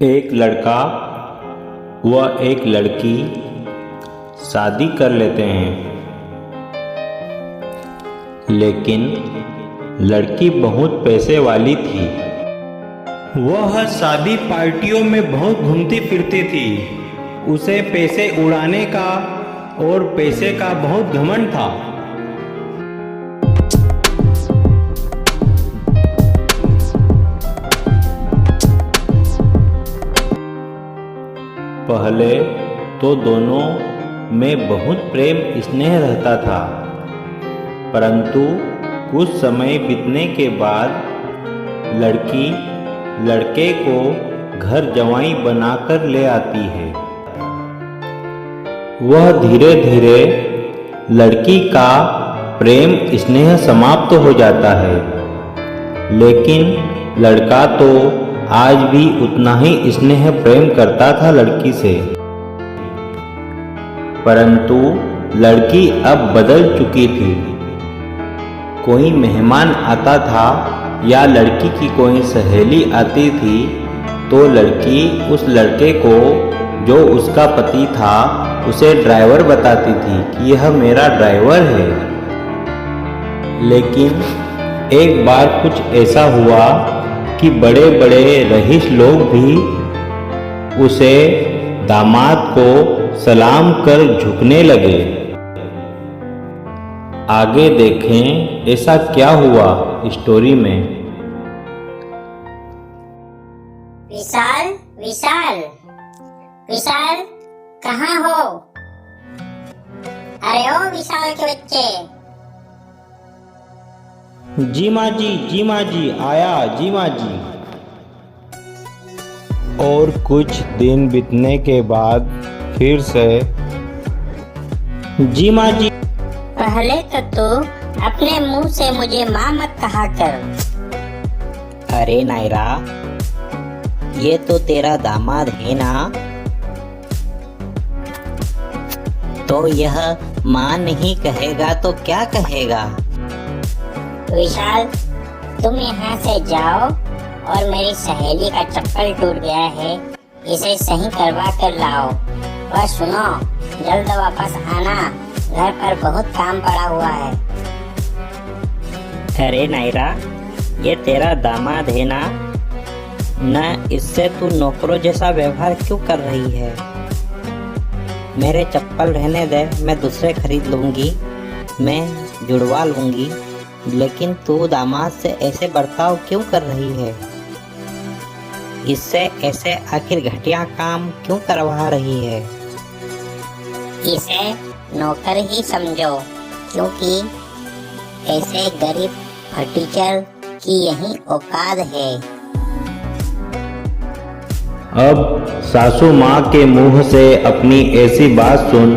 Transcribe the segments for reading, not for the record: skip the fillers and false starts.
एक लड़का व एक लड़की शादी कर लेते हैं, लेकिन लड़की बहुत पैसे वाली थी। वह शादी पार्टियों में बहुत घूमती फिरती थी। उसे पैसे उड़ाने का और पैसे का बहुत घमंड था। पहले तो दोनों में बहुत प्रेम स्नेह रहता था, परंतु कुछ समय बीतने के बाद लड़की लड़के को घर जवाई बनाकर ले आती है। वह धीरे धीरे लड़की का प्रेम स्नेह समाप्त हो जाता है, लेकिन लड़का तो आज भी उतना ही स्नेह प्रेम करता था लड़की से। परंतु लड़की अब बदल चुकी थी। कोई मेहमान आता था या लड़की की कोई सहेली आती थी तो लड़की उस लड़के को, जो उसका पति था, उसे ड्राइवर बताती थी कि यह मेरा ड्राइवर है। लेकिन एक बार कुछ ऐसा हुआ कि बड़े बड़े रईस लोग भी उसे दामाद को सलाम कर झुकने लगे। आगे देखें ऐसा क्या हुआ स्टोरी में। विशाल, विशाल, विशाल, कहाँ हो? अरे ओ विशाल के बच्चे। जी माँ जी, आया जी माँ जी। और कुछ दिन बीतने के बाद फिर से जी माँ जी। पहले तो तू अपने मुंह से मुझे माँ मत कहा कर। अरे नायरा, ये तो तेरा दामाद है ना, तो यह माँ नहीं कहेगा तो क्या कहेगा? विशाल, तुम यहाँ से जाओ और मेरी सहेली का चप्पल टूट गया है, इसे सही करवा कर लाओ। और सुनो, जल्द वापस आना, घर पर बहुत काम पड़ा हुआ है। अरे नायरा, ये तेरा दामाद है ना, न इससे तू नौकरों जैसा व्यवहार क्यों कर रही है? मेरे चप्पल रहने दे, मैं दूसरे खरीद लूंगी, मैं जुड़वा लूंगी, लेकिन तू दामाद से ऐसे बर्ताव क्यों कर रही है? इससे ऐसे आखिर घटिया काम क्यों करवा रही है? इसे नौकर ही समझो, क्योंकि ऐसे गरीब फटीचर की यही औकात है। अब सासू माँ के मुंह से अपनी ऐसी बात सुन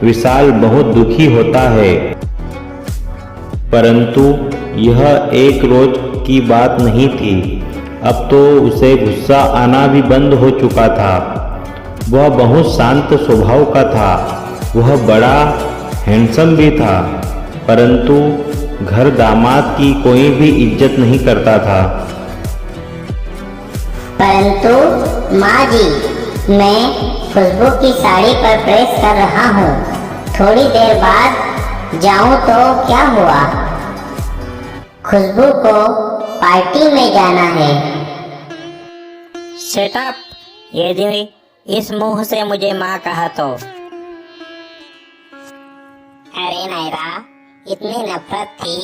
विशाल बहुत दुखी होता है। परंतु यह एक रोज की बात नहीं थी। अब तो उसे गुस्सा आना भी बंद हो चुका था। वह बहुत शांत स्वभाव का था। वह बड़ा हैंडसम भी था, परंतु घर दामाद की कोई भी इज्जत नहीं करता था। परंतु माँ जी, मैं खुशबू की साड़ी पर प्रेस कर रहा हूँ। थोड़ी देर बाद जाऊँ तो क्या हुआ? खुशबू को पार्टी में जाना है। Shut up! यदि इस मुंह से मुझे माँ कहा तो। अरे नायरा, इतनी नफरत थी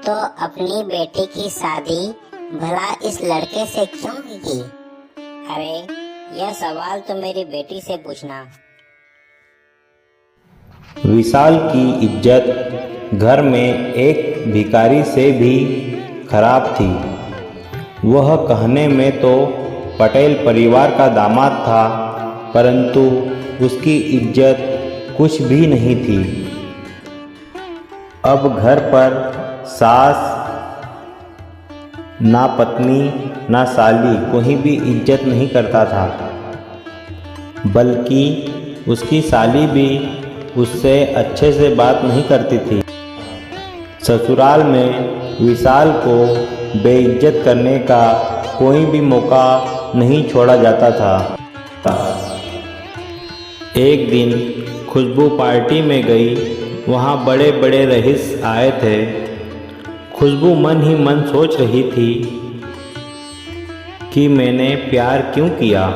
तो अपनी बेटी की शादी भला इस लड़के से क्यों की? अरे यह सवाल तो मेरी बेटी से पूछना। विशाल की इज्जत घर में एक भिखारी से भी खराब थी। वह कहने में तो पटेल परिवार का दामाद था, परंतु उसकी इज्जत कुछ भी नहीं थी। अब घर पर सास ना पत्नी ना साली कोई भी इज्जत नहीं करता था, बल्कि उसकी साली भी उससे अच्छे से बात नहीं करती थी। ससुराल में विशाल को बेइज्जत करने का कोई भी मौका नहीं छोड़ा जाता था। एक दिन खुशबू पार्टी में गई। वहाँ बड़े बड़े रईस आए थे। खुशबू मन ही मन सोच रही थी कि मैंने प्यार क्यों किया।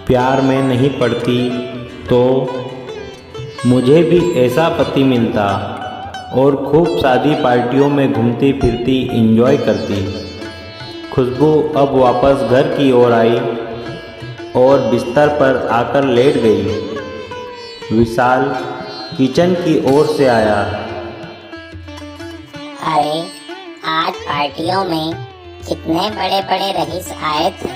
प्यार में नहीं पड़ती तो मुझे भी ऐसा पति मिलता और खूब शादी पार्टियों में घूमती फिरती एंजॉय करती। खुशबू अब वापस घर की ओर आई और बिस्तर पर आकर लेट गई। विशाल किचन की ओर से आया। अरे आज पार्टियों में कितने बड़े बड़े रईस आए थे।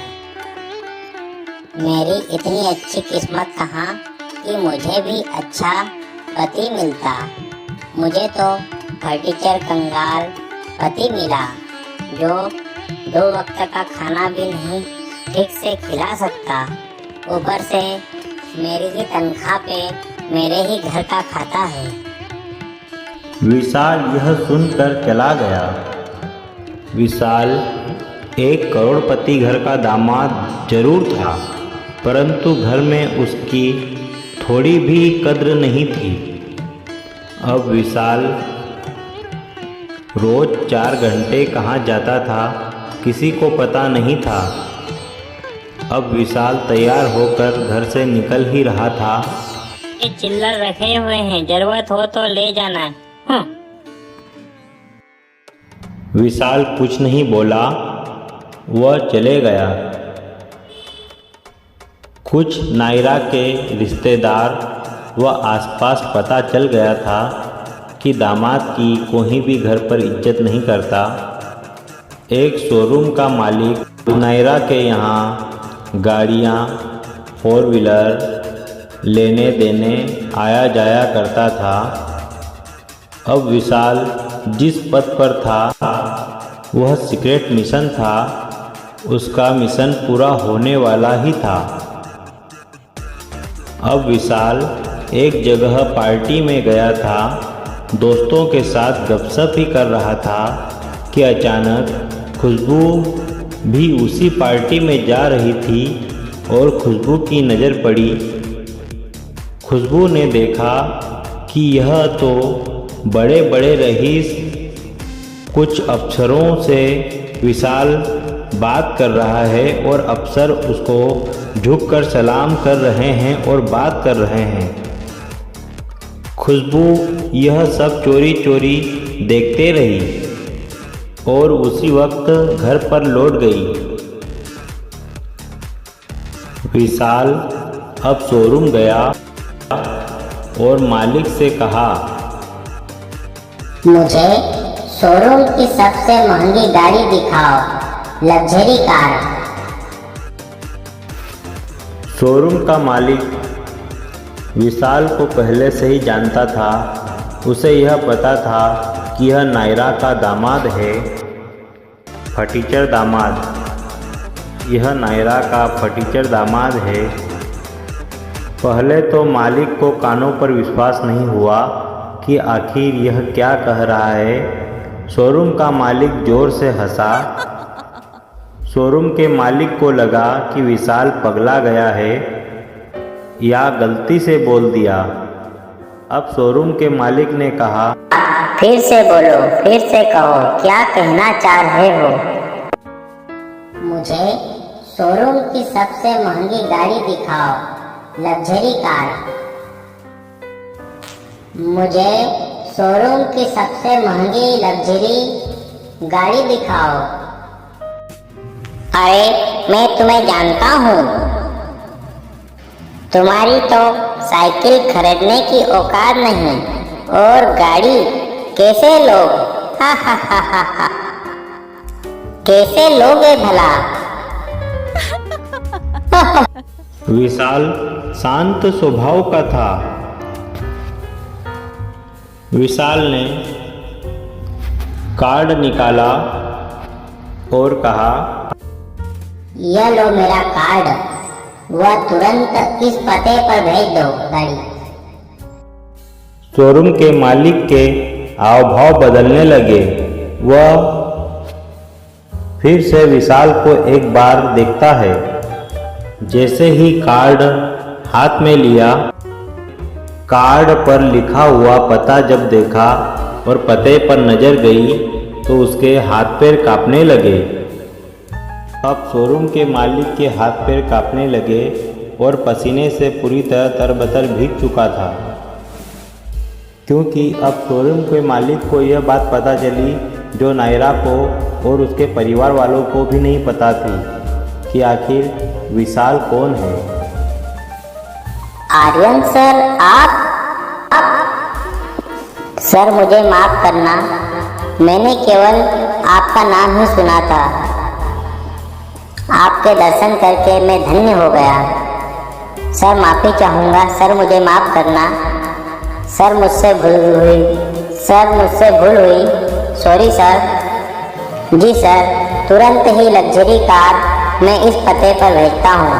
मेरी इतनी अच्छी किस्मत कहाँ कि मुझे भी अच्छा पति मिलता। मुझे तो फटीचर कंगाल पति मिला जो 2 वक्त का खाना भी नहीं ठीक से खिला सकता, ऊपर से मेरी ही तनख्वाह पे मेरे ही घर का खाता है। विशाल यह सुनकर चला गया। विशाल 1 करोड़पति घर का दामाद जरूर था, परंतु घर में उसकी थोड़ी भी कद्र नहीं थी। अब विशाल रोज 4 घंटे कहाँ जाता था किसी को पता नहीं था। अब विशाल तैयार होकर घर से निकल ही रहा था। ये चिल्लर रखे हुए हैं, जरूरत हो तो ले जाना। विशाल कुछ नहीं बोला, वह चले गया। कुछ नायरा के रिश्तेदार व आसपास पता चल गया था कि दामाद की कोई भी घर पर इज्जत नहीं करता। एक शोरूम का मालिक नायरा के यहाँ गाड़ियाँ 4 व्हीलर लेने देने आया जाया करता था। अब विशाल जिस पद पर था वह सीक्रेट मिशन था। उसका मिशन पूरा होने वाला ही था। अब विशाल एक जगह पार्टी में गया था, दोस्तों के साथ गपशप ही कर रहा था कि अचानक खुशबू भी उसी पार्टी में जा रही थी और खुशबू की नज़र पड़ी। खुशबू ने देखा कि यह तो बड़े बड़े रईस कुछ अफसरों से विशाल बात कर रहा है और अफसर उसको झुककर सलाम कर रहे हैं और बात कर रहे हैं। खुशबू यह सब चोरी चोरी देखते रही और उसी वक्त घर पर लौट गई। विशाल अब शोरूम गया और मालिक से कहा, मुझे शोरूम की सबसे महंगी गाड़ी दिखाओ, लग्जरी कार। शोरूम का मालिक विशाल को पहले से ही जानता था। उसे यह पता था कि यह नायरा का दामाद है, फटीचर दामाद। यह नायरा का फटीचर दामाद है। पहले तो मालिक को कानों पर विश्वास नहीं हुआ कि आखिर यह क्या कह रहा है। शोरूम का मालिक जोर से हंसा। शोरूम के मालिक को लगा कि विशाल पगला गया है या गलती से बोल दिया। अब शोरूम के मालिक ने कहा, फिर से बोलो, फिर से कहो, क्या कहना चाह रहे हो? मुझे शोरूम की सबसे महंगी गाड़ी दिखाओ, लग्जरी कार। मुझे शोरूम की सबसे महंगी लग्जरी गाड़ी दिखाओ। अरे मैं तुम्हें जानता हूँ, तुम्हारी तो साइकिल खरीदने की औकात नहीं, और गाड़ी कैसे लोग? हा हा हा हा हा, कैसे लोगे भला? विशाल शांत स्वभाव का था। विशाल ने कार्ड निकाला और कहा, यह लो मेरा कार्ड, वह तुरंत इस पते पर भेज दो गाड़ी। शोरूम के मालिक के हाव भाव बदलने लगे। वह फिर से विशाल को एक बार देखता है। जैसे ही कार्ड हाथ में लिया, कार्ड पर लिखा हुआ पता जब देखा और पते पर नजर गई तो उसके हाथ पैर कांपने लगे। अब शोरूम के मालिक के हाथ पैर कांपने लगे और पसीने से पूरी तरह तरबतर भीग चुका था, क्योंकि अब शोरूम के मालिक को यह बात पता चली जो नायरा को और उसके परिवार वालों को भी नहीं पता थी कि आखिर विशाल कौन है। आर्यन सर, आप? सर मुझे माफ करना, मैंने केवल आपका नाम ही सुना था। आपके दर्शन करके मैं धन्य हो गया। सर माफ़ी चाहूँगा, सर मुझे माफ़ करना। सर मुझसे भूल हुई। Sorry sir. जी सर, तुरंत ही लग्जरी कार मैं इस पते पर भेजता हूँ।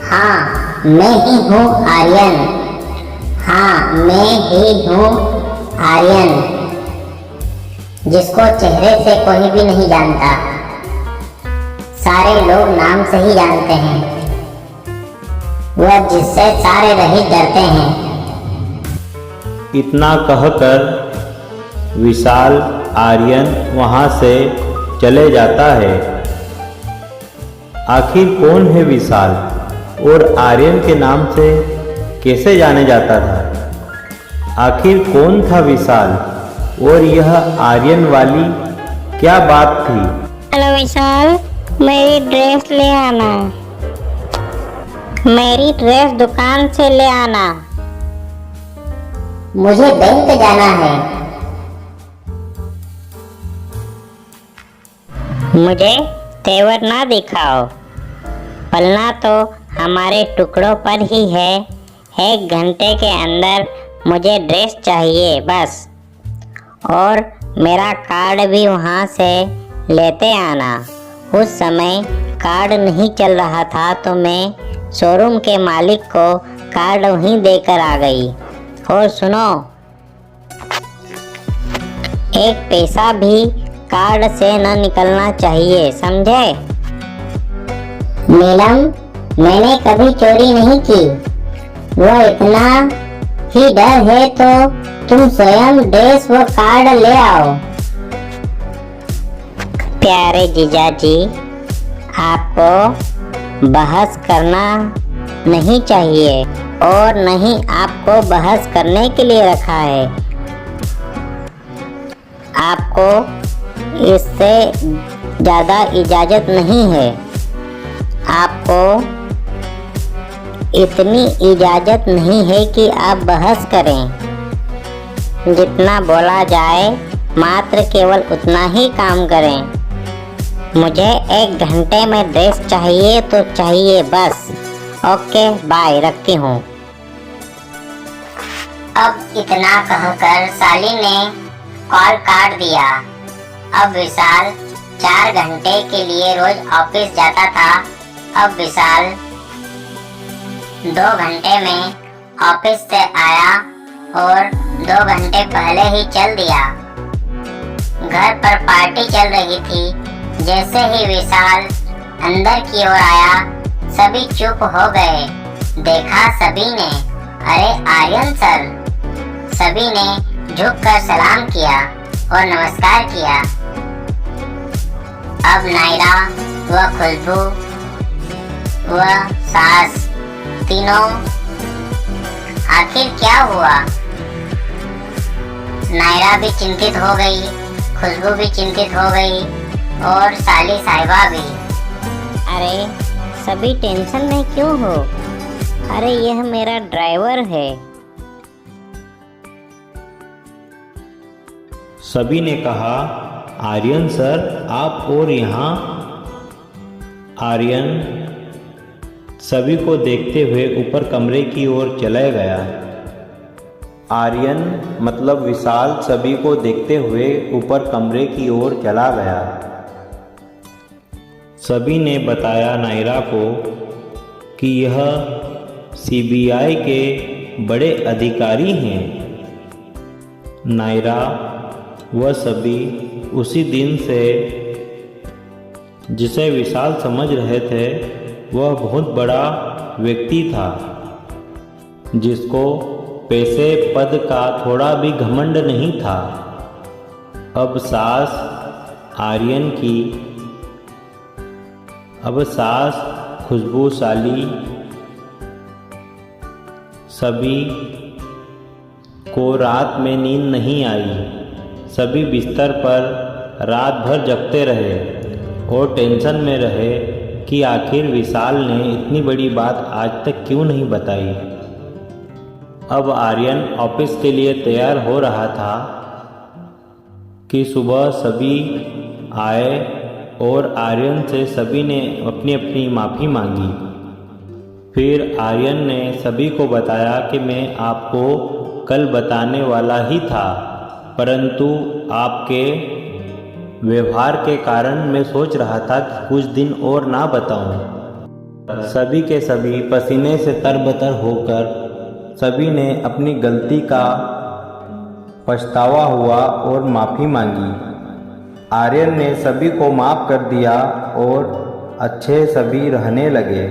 हाँ, मैं ही हूँ आर्यन। हाँ, मैं ही हूँ आर्यन, जिसको चेहरे से कोई भी नहीं जानता, सारे लोग नाम से ही जानते हैं। वह जिससे सारे रही डरते हैं। इतना कहकर विशाल आर्यन वहाँ से चले जाता है। आखिर कौन है विशाल और आर्यन के नाम से कैसे जाने जाता था? आखिर कौन था विशाल और यह आर्यन वाली क्या बात थी? हेलो विशाल, मेरी ड्रेस ले आना। मेरी ड्रेस दुकान से ले आना। मुझे बैंक जाना है। मुझे तेवर ना दिखाओ, पलना तो हमारे टुकड़ों पर ही है। 1 घंटे के अंदर मुझे ड्रेस चाहिए बस। और मेरा कार्ड भी वहाँ से लेते आना। उस समय कार्ड नहीं चल रहा था तो मैं शोरूम के मालिक को कार्ड वहीं देकर आ गई। और सुनो, एक पैसा भी कार्ड से न निकलना चाहिए, समझे? मैडम, मैंने कभी चोरी नहीं की। वो इतना ही डर है तो तुम स्वयं ड्रेस व कार्ड ले आओ। प्यारे जीजाजी, आपको बहस करना नहीं चाहिए और नहीं आपको बहस करने के लिए रखा है। आपको इससे ज़्यादा इजाज़त नहीं है। आपको इतनी इजाज़त नहीं है कि आप बहस करें। जितना बोला जाए मात्र केवल उतना ही काम करें। मुझे 1 घंटे में ड्रेस चाहिए तो चाहिए बस। ओके बाय, रखती हूँ। अब इतना कहकर साली ने कॉल काट दिया। अब विशाल 4 घंटे के लिए रोज ऑफिस जाता था। अब विशाल 2 घंटे में ऑफिस से आया और 2 घंटे पहले ही चल दिया। घर पर पार्टी चल रही थी। जैसे ही विशाल अंदर की ओर आया, सभी चुप हो गए। देखा सभी ने, अरे आर्यन सर। सभी ने झुककर सलाम किया और नमस्कार किया। अब नायरा व खुशबू व सास तीनों, आखिर क्या हुआ? नायरा भी चिंतित हो गई, खुशबू भी चिंतित हो गई और साली साहिबा भी। अरे सभी टेंशन में क्यों हो? अरे यह मेरा ड्राइवर है। सभी ने कहा, आर्यन सर आप और यहाँ? आर्यन सभी को देखते हुए ऊपर कमरे की ओर चला गया। आर्यन मतलब विशाल सभी को देखते हुए ऊपर कमरे की ओर चला गया। सभी ने बताया नायरा को कि यह सीबीआई के बड़े अधिकारी हैं। नायरा वह सभी उसी दिन से जिसे विशाल समझ रहे थे वह बहुत बड़ा व्यक्ति था, जिसको पैसे पद का थोड़ा भी घमंड नहीं था। अब सास खुशबूशाली सभी को रात में नींद नहीं आई। सभी बिस्तर पर रात भर जगते रहे और टेंशन में रहे कि आखिर विशाल ने इतनी बड़ी बात आज तक क्यों नहीं बताई। अब आर्यन ऑफिस के लिए तैयार हो रहा था कि सुबह सभी आए और आर्यन से सभी ने अपनी अपनी माफ़ी मांगी। फिर आर्यन ने सभी को बताया कि मैं आपको कल बताने वाला ही था, परंतु आपके व्यवहार के कारण मैं सोच रहा था कि कुछ दिन और ना बताऊं। सभी के सभी पसीने से तरबतर होकर सभी ने अपनी गलती का पछतावा हुआ और माफ़ी मांगी। आर्यन ने सभी को माफ़ कर दिया और अच्छे सभी रहने लगे।